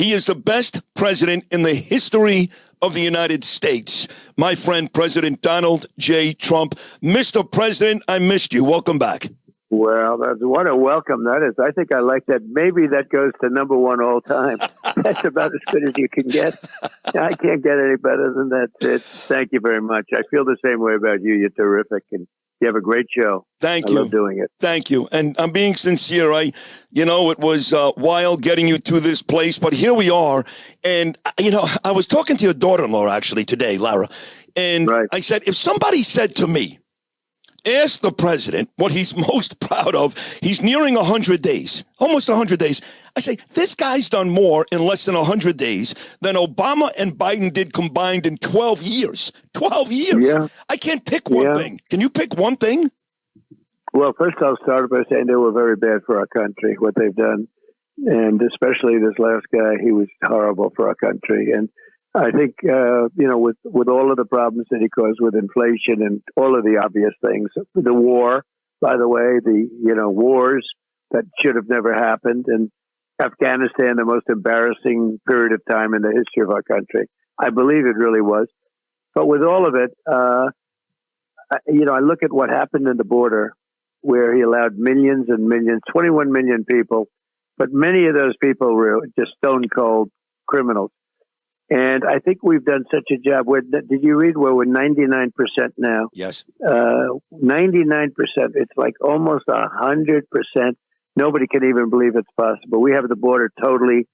He is the best president in the history of the United States. My friend, President Donald J. Trump. Mr. President, I missed you. Welcome back. Well, what a welcome that is. I think I like that. Maybe that goes to number one all time. That's about as good as you can get. I can't get any better than that. Thank you very much. I feel the same way about you. You're terrific, and you have a great show. Thank you. I love doing it. Thank you. And I'm being sincere. It was wild getting you to this place, but here we are. And, I was talking to your daughter-in-law actually today, Lara, and right. I said, if somebody said to me, ask the president what he's most proud of. He's nearing 100 days, almost 100 days. I say, this guy's done more in less than 100 days than Obama and Biden did combined in 12 years. 12 years. Yeah. I can't pick one thing. Can you pick one thing? Well, first I'll start by saying they were very bad for our country, what they've done. And especially this last guy, he was horrible for our country. And I think, with all of the problems that he caused with inflation and all of the obvious things, the war, by the way, wars that should have never happened, and Afghanistan, the most embarrassing period of time in the history of our country. I believe it really was. But with all of it, I look at what happened in the border where he allowed millions and millions, 21 million people, but many of those people were just stone cold criminals. And I think we've done such a job. Did you read where we're 99% now? Yes. 99%. It's like almost 100%. Nobody can even believe it's possible. We have the border totally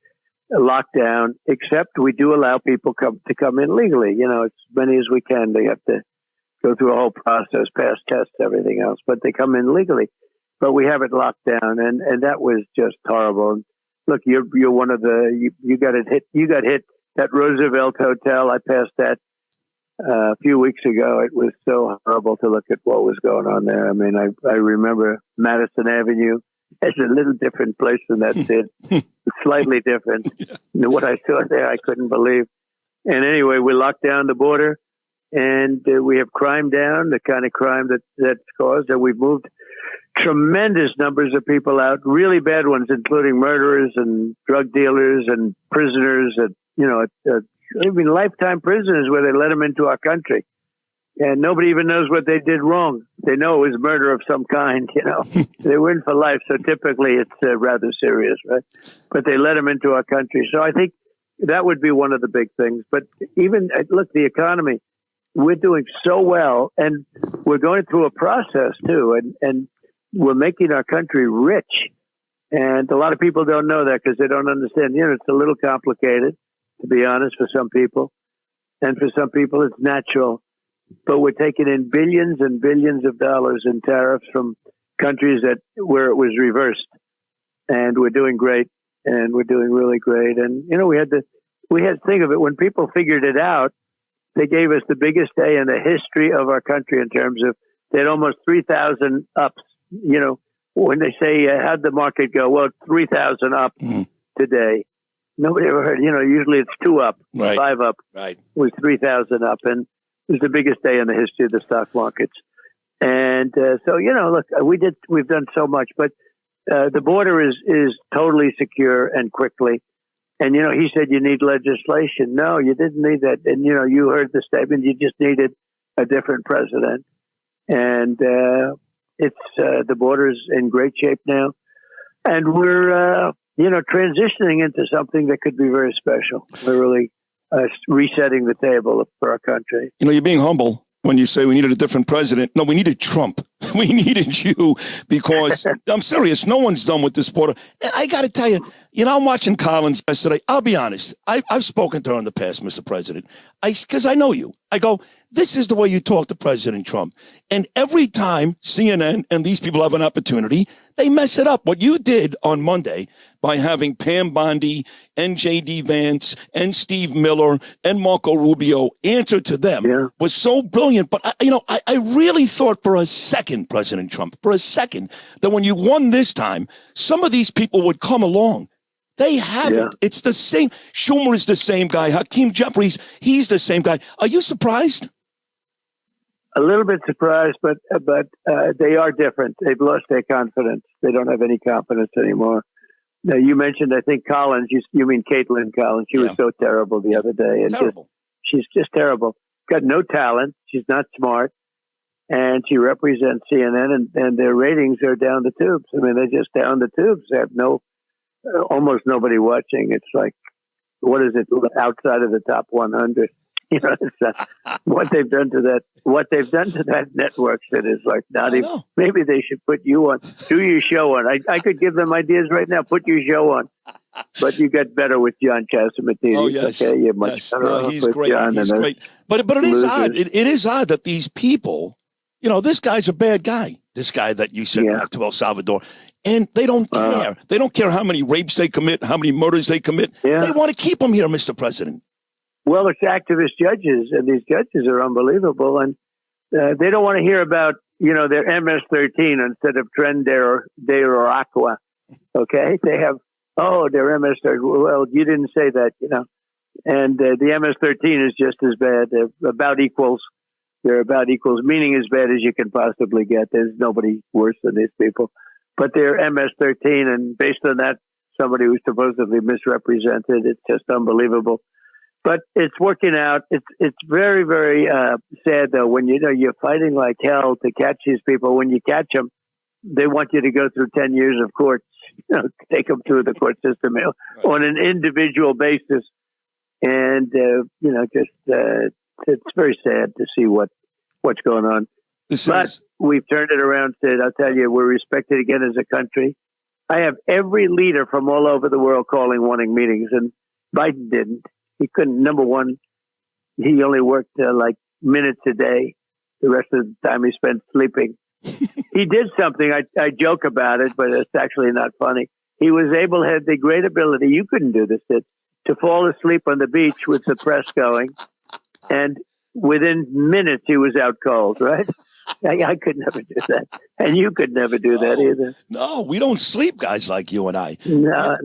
locked down, except we do allow people to come in legally. As many as we can. They have to go through a whole process, pass tests, everything else, but they come in legally. But we have it locked down, and that was just horrible. Look, you're one of you got hit. You got hit. That Roosevelt Hotel, I passed that a few weeks ago. It was so horrible to look at what was going on there. I mean, I remember Madison Avenue. It's a little different place than that did. Slightly different. What I saw there, I couldn't believe. And anyway, we locked down the border, and we have crime down, the kind of crime that's caused. And we've moved tremendous numbers of people out, really bad ones, including murderers and drug dealers and prisoners and lifetime prisoners where they let them into our country. And nobody even knows what they did wrong. They know it was murder of some kind, They were in for life, so typically it's rather serious, right? But they let them into our country. So I think that would be one of the big things. But even, look, the economy, we're doing so well, and we're going through a process, too, and we're making our country rich. And a lot of people don't know that because they don't understand. It's a little complicated, to be honest, for some people. And for some people, it's natural. But we're taking in billions and billions of dollars in tariffs from countries where it was reversed. And we're doing great. And we're doing really great. And, we had to think of it. When people figured it out, they gave us the biggest day in the history of our country in terms of they had almost 3,000 ups. When they say, how'd the market go? Well, 3,000 up today. Nobody ever heard, usually it's 2 up, right. 5 up. Right. It was 3,000 up. And it was the biggest day in the history of the stock markets. And so, look, we've done so much, but the border is totally secure and quickly. And, he said you need legislation. No, you didn't need that. And, you heard the statement, you just needed a different president. And the border's in great shape now. And we're, transitioning into something that could be very special. We're really resetting the table for our country. You're being humble when you say we needed a different president. No, we needed Trump. We needed you because I'm serious. No one's done with this border. And I got to tell you, I'm watching Collins yesterday. I'll be honest. I've spoken to her in the past, Mr. President, because I know you. I go, this is the way you talk to President Trump. And every time CNN and these people have an opportunity, they mess it up. What you did on Monday by having Pam Bondi and J.D. Vance and Steve Miller and Marco Rubio answer to them was so brilliant. But, I really thought for a second, President Trump, for a second, that when you won this time, some of these people would come along. They haven't. It's the same. Schumer is the same guy. Hakeem Jeffries, he's the same guy. Are you surprised? A little bit surprised, but they are different. They've lost their confidence. They don't have any confidence anymore. Now, you mentioned, I think, Collins. You mean Caitlin Collins. She was so terrible the other day. And Terrible. She's just terrible. Got no talent. She's not smart. And she represents CNN, and their ratings are down the tubes. I mean, they're just down the tubes. They have almost nobody watching. It's like, what is it, outside of the top 100? You know, what they've done to that network that is like not even. Maybe they should put you on, do your show on. I could give them ideas right now. Put your show on, but you get better with John Catsimatidis. Oh yes, okay, you're much better no, he's with great. John He's great. But it is odd. It is odd that these people, you know, this guy's a bad guy. This guy that you sent back to El Salvador. And they don't care. They don't care how many rapes they commit, how many murders they commit. Yeah. They want to keep him here, Mr. President. Well, it's activist judges, and these judges are unbelievable. And they don't want to hear about, you know, their MS-13 instead of Tren de Aqua. Okay? They have, their MS-13. Well, you didn't say that, you know. And the MS-13 is just as bad. They're about equals. They're about equals, meaning as bad as you can possibly get. There's nobody worse than these people. But they're MS-13, and based on that, somebody who's supposedly misrepresented. It's just unbelievable. But it's working out. It's very, very sad, though, when you're fighting like hell to catch these people. When you catch them, they want you to go through 10 years of courts, you know, take them through the court system on an individual basis. And, you know, just it's very sad to see what's going on. But we've turned it around, Sid. I'll tell you, we're respected again as a country. I have every leader from all over the world wanting meetings, and Biden didn't. He couldn't. Number one, he only worked like minutes a day. The rest of the time he spent sleeping. He did something. I joke about it, but it's actually not funny. He was had the great ability. You couldn't do this, Sid, to fall asleep on the beach with the press going, and within minutes he was out cold. Right? I could never do that. And you could never do that either. No, we don't sleep, guys like you and I. No,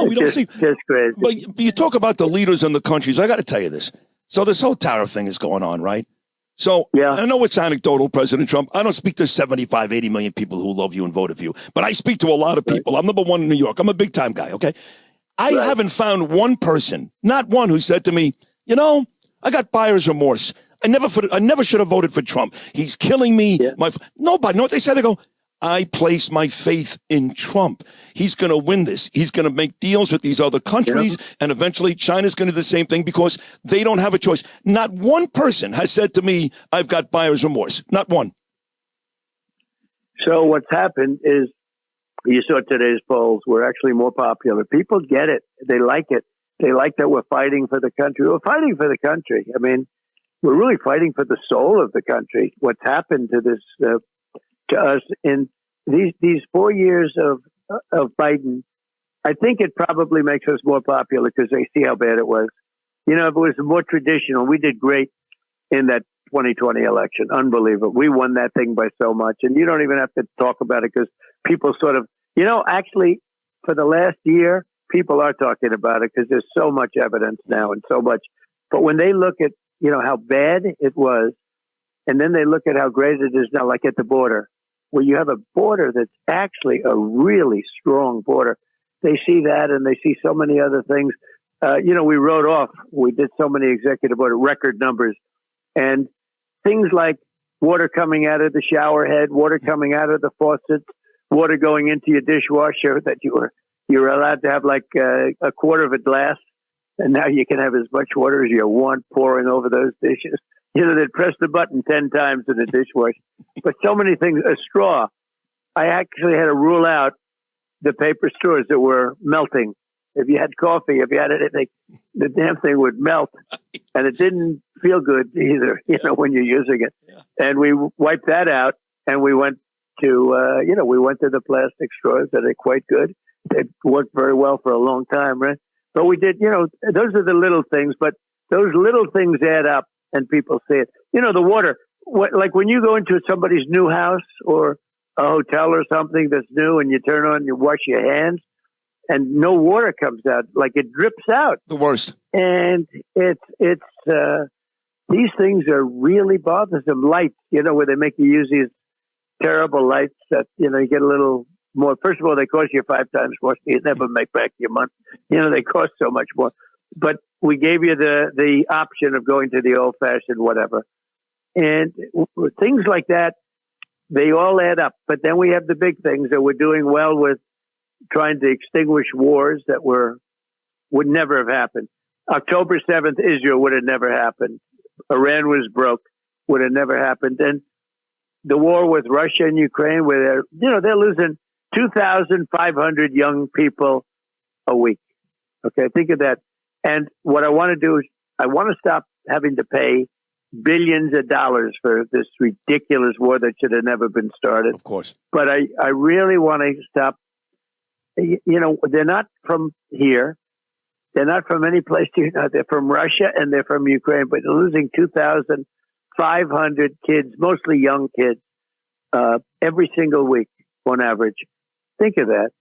we don't sleep. Just crazy. But you talk about the leaders in the countries. I got to tell you this. So this whole tariff thing is going on, right? So I know it's anecdotal, President Trump. I don't speak to 75, 80 million people who love you and voted for you. But I speak to a lot of people. I'm number one in New York. I'm a big time guy, okay? I haven't found one person, not one, who said to me, you know, I got buyer's remorse. I never should have voted for Trump. He's killing me. Yeah. Nobody. Know what they say? They go, I place my faith in Trump. He's going to win this. He's going to make deals with these other countries, and eventually China's going to do the same thing because they don't have a choice. Not one person has said to me, I've got buyer's remorse. Not one. So what's happened is, you saw today's polls, we're actually more popular. People get it. They like it. They like that we're fighting for the country. We're fighting for the country. I mean, we're really fighting for the soul of the country. What's happened to this, to us in these 4 years of Biden, I think it probably makes us more popular because they see how bad it was. You know, if it was more traditional, we did great in that 2020 election. Unbelievable. We won that thing by so much. And you don't even have to talk about it because people sort of, you know, actually for the last year, people are talking about it because there's so much evidence now and so much. But when they look at, you know, how bad it was, and then they look at how great it is now, like at the border, where you have a border that's actually a really strong border. They see that, and they see so many other things. You know, we did so many executive order record numbers, and things like water coming out of the shower head, water coming out of the faucets, water going into your dishwasher that you were allowed to have like a quarter of a glass. And now you can have as much water as you want pouring over those dishes. You know, they'd press the button 10 times in the dishwasher. But so many things. A straw. I actually had to rule out the paper straws that were melting. If you had coffee, if you had anything, the damn thing would melt. And it didn't feel good either, you know, when you're using it. Yeah. And we wiped that out, and we went to, we went to the plastic straws that are quite good. They worked very well for a long time, right? But we did, you know, those are the little things, but those little things add up and people see it. You know, the water, like when you go into somebody's new house or a hotel or something that's new and you turn on, you wash your hands and no water comes out, like it drips out. The worst. And it's these things are really bothersome. Lights, you know, where they make you use these terrible lights that, you know, you get a little more. First of all, they cost you 5 times more. So you never make back your money. They cost so much more. But we gave you the option of going to the old-fashioned whatever. And things like that, they all add up. But then we have the big things that we're doing well with, trying to extinguish wars that would never have happened. October 7th, Israel would have never happened. Iran was broke, would have never happened. And the war with Russia and Ukraine, where they're losing 2,500 young people a week. Okay, think of that. And what I want to do is I want to stop having to pay billions of dollars for this ridiculous war that should have never been started. Of course. But I really want to stop. They're not from here. They're not from any place. They're from Russia and they're from Ukraine. But they're losing 2,500 kids, mostly young kids, every single week on average. Think of that.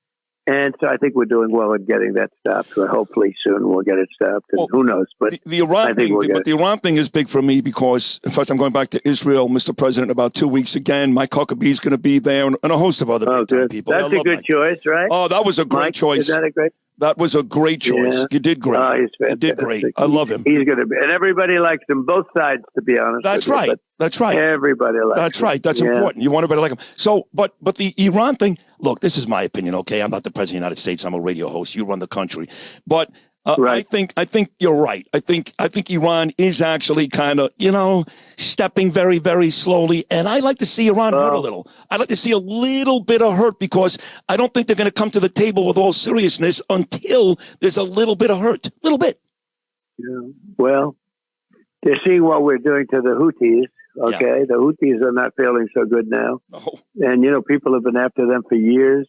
And so I think we're doing well in getting that stopped. So hopefully soon we'll get it stopped. And who knows? But the Iran thing, the Iran thing is big for me because, in fact, I'm going back to Israel, Mr. President, in about 2 weeks again. Mike Huckabee's going to be there, and a host of other big-time people. That's a good choice, right? Oh, that was a great choice. Is that a great? That was a great choice. Yeah. You did great. Oh, he's fantastic. You did great. I love him. He's going to be, and everybody likes him. Both sides, to be honest. That's right. That's right. Everybody likes him. That's right. That's important. You want everybody to like him. So, but the Iran thing. Look, this is my opinion. Okay, I'm not the president of the United States. I'm a radio host. You run the country, but. Right. I think you're right. I think Iran is actually kind of, stepping very, very slowly. And I like to see Iran hurt a little. I like to see a little bit of hurt because I don't think they're going to come to the table with all seriousness until there's a little bit of hurt. A little bit. Yeah. Well, they're seeing what we're doing to the Houthis. Okay. Yeah. The Houthis are not feeling so good now. No. And, people have been after them for years.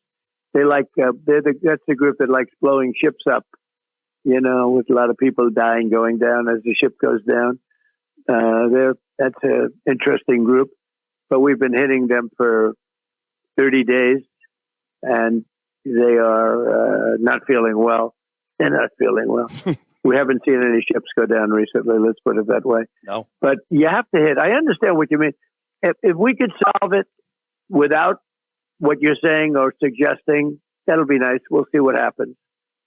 That's the group that likes blowing ships up. With a lot of people dying, going down as the ship goes down. That's an interesting group, but we've been hitting them for 30 days, and they are not feeling well. They're not feeling well. We haven't seen any ships go down recently, let's put it that way. No. But you have to hit. I understand what you mean. If we could solve it without what you're saying or suggesting, that'll be nice. We'll see what happens.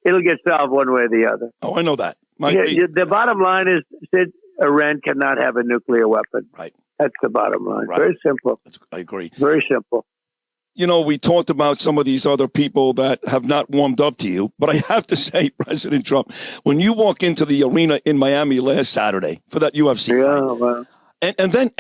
It'll get solved one way or the other. Oh, I know that. The bottom line is, Sid, Iran cannot have a nuclear weapon. Right. That's the bottom line. Right. Very simple. I agree. Very simple. We talked about some of these other people that have not warmed up to you, but I have to say, President Trump, when you walk into the arena in Miami last Saturday for that UFC fight, well. And then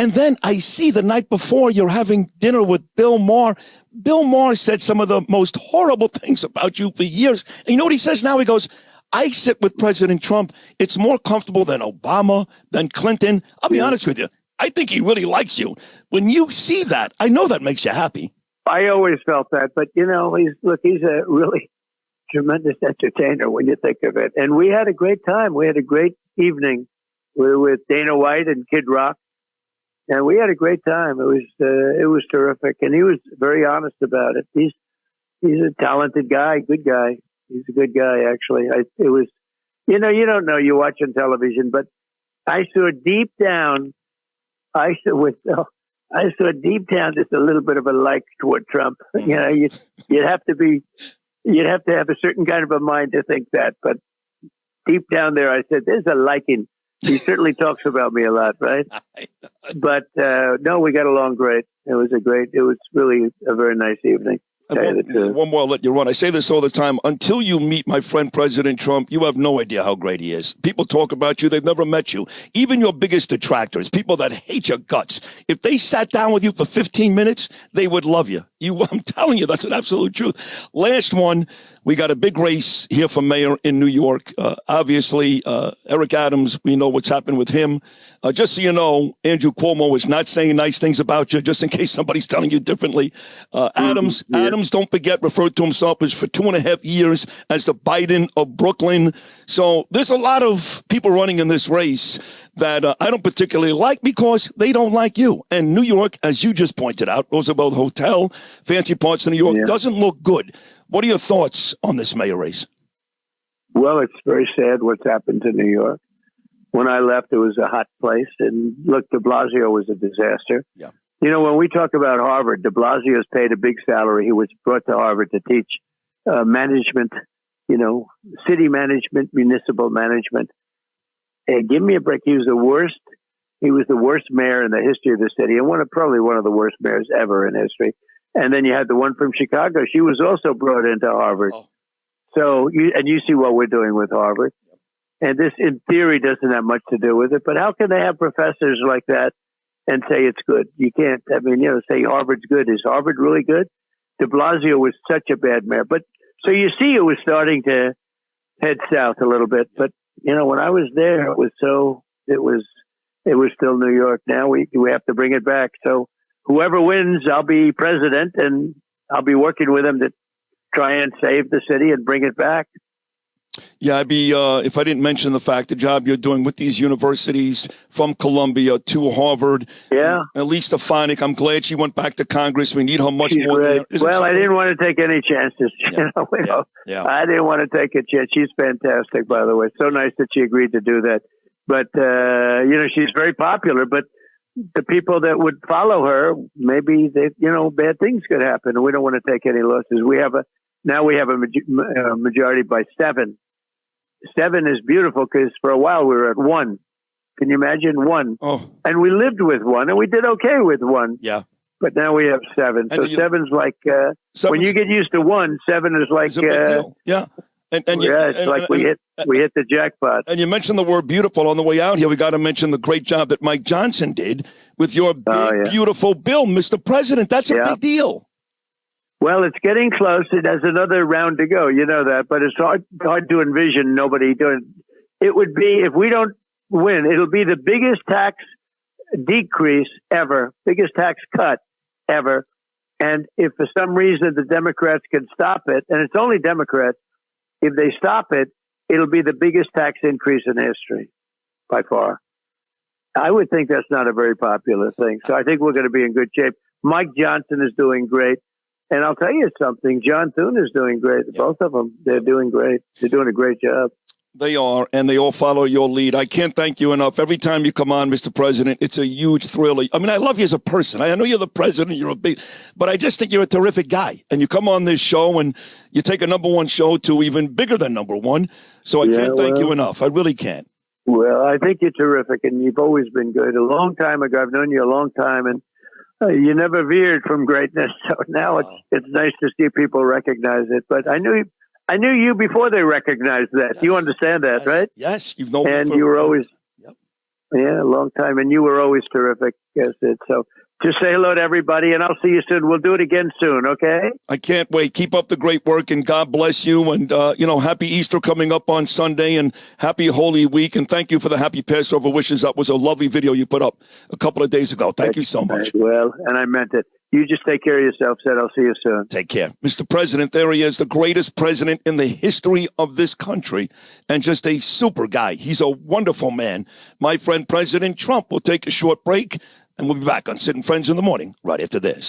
I see the night before you're having dinner with Bill Maher. Bill Maher said some of the most horrible things about you for years. And you know what he says now? He goes, I sit with President Trump. It's more comfortable than Obama, than Clinton. I'll be honest with you. I think he really likes you. When you see that, I know that makes you happy. I always felt that. But, he's a really tremendous entertainer when you think of it. And we had a great time. We had a great evening. We were with Dana White and Kid Rock. And we had a great time. It was terrific, and he was very honest about it. He's a talented guy, good guy. He's a good guy, actually. It was, you don't know. You watch on television, but I saw deep down. I saw deep down just a little bit of a like toward Trump. You'd have to have a certain kind of a mind to think that. But deep down there, I said, "There's a liking." He certainly talks about me a lot, right? But no, we got along great. It was really a very nice evening. One more, I'll let you run. I say this all the time. Until you meet my friend President Trump, you have no idea how great he is. People talk about you. They've never met you. Even your biggest detractors, people that hate your guts, if they sat down with you for 15 minutes, they would love you. I'm telling you, that's an absolute truth. Last one, we got a big race here for mayor in New York. Obviously, Eric Adams, we know what's happened with him. Just so you know, Andrew Cuomo is not saying nice things about you, just in case somebody's telling you differently. Adams, don't forget, referred to himself as for 2.5 years as the Biden of Brooklyn. So there's a lot of people running in this race that I don't particularly like because they don't like you. And New York, as you just pointed out, Roosevelt Hotel, fancy parts of New York, doesn't look good. What are your thoughts on this mayor race? Well, it's very sad what's happened to New York. When I left, it was a hot place. And look, de Blasio was a disaster. Yeah. You know, when we talk about Harvard, de Blasio is paid a big salary. He was brought to Harvard to teach management, city management, municipal management. And give me a break. He was the worst. He was the worst mayor in the history of the city, and probably one of the worst mayors ever in history. And then you had the one from Chicago. She was also brought into Harvard. Oh. So you see what we're doing with Harvard. And this, in theory, doesn't have much to do with it. But how can they have professors like that and say it's good? You can't. I mean, say Harvard's good. Is Harvard really good? De Blasio was such a bad mayor. But so you see, it was starting to head south a little bit. But when I was there, it was still New York. Now we have to bring it back. So whoever wins, I'll be president, and I'll be working with them to try and save the city and bring it back. Yeah, I'd be, if I didn't mention the job you're doing with these universities from Columbia to Harvard. Yeah. At least Stefanik, I'm glad she went back to Congress. We need her much She's more. Well, I didn't want to take any chances. Yeah. I didn't want to take a chance. She's fantastic, by the way. So nice that she agreed to do that. But, she's very popular, but the people that would follow her, maybe bad things could happen, and we don't want to take any losses. Now we have a majority by 7. 7 is beautiful because for a while we were at 1. Can you imagine 1? Oh. And we lived with 1, and we did okay with 1. Yeah. But now we have 7. So 7's like when you get used to 1, 7 is like a big deal. Yeah. We hit the jackpot. And you mentioned the word beautiful on the way out here. We got to mention the great job that Mike Johnson did with your big, beautiful bill, Mr. President. That's a big deal. Well, it's getting close. It has another round to go. You know that, but it's hard to envision nobody doing. It would be, if we don't win, it'll be the biggest tax decrease ever, biggest tax cut ever. And if for some reason the Democrats can stop it, and it's only Democrats, if they stop it, it'll be the biggest tax increase in history by far. I would think that's not a very popular thing. So I think we're going to be in good shape. Mike Johnson is doing great. And I'll tell you something, John Thune is doing great. Yep. Both of them, they're doing great. They're doing a great job. They are, and they all follow your lead. I can't thank you enough. Every time you come on, Mr. President, it's a huge thrill. I mean, I love you as a person. I know you're the president, but I just think you're a terrific guy. And you come on this show, and you take a number 1 show to even bigger than number 1. So I can't thank you enough. I really can't. Well, I think you're terrific, and you've always been good. A long time ago, I've known you a long time, and you never veered from greatness. So now it's nice to see people recognize it. But I knew you before they recognized that. Yes. You understand that, right? Yes, you've known me. And you were always, a long time, and you were always terrific. Yes, so just say hello to everybody, and I'll see you soon. We'll do it again soon, okay? I can't wait. Keep up the great work, and God bless you. And, happy Easter coming up on Sunday, and happy Holy Week. And thank you for the happy Passover wishes. That was a lovely video you put up a couple of days ago. Thank you so much. Well, and I meant it. You just take care of yourself, Sid. I'll see you soon. Take care. Mr. President, there he is, the greatest president in the history of this country, and just a super guy. He's a wonderful man. My friend, President Trump, will take a short break, and we'll be back on Sid and Friends in the Morning right after this.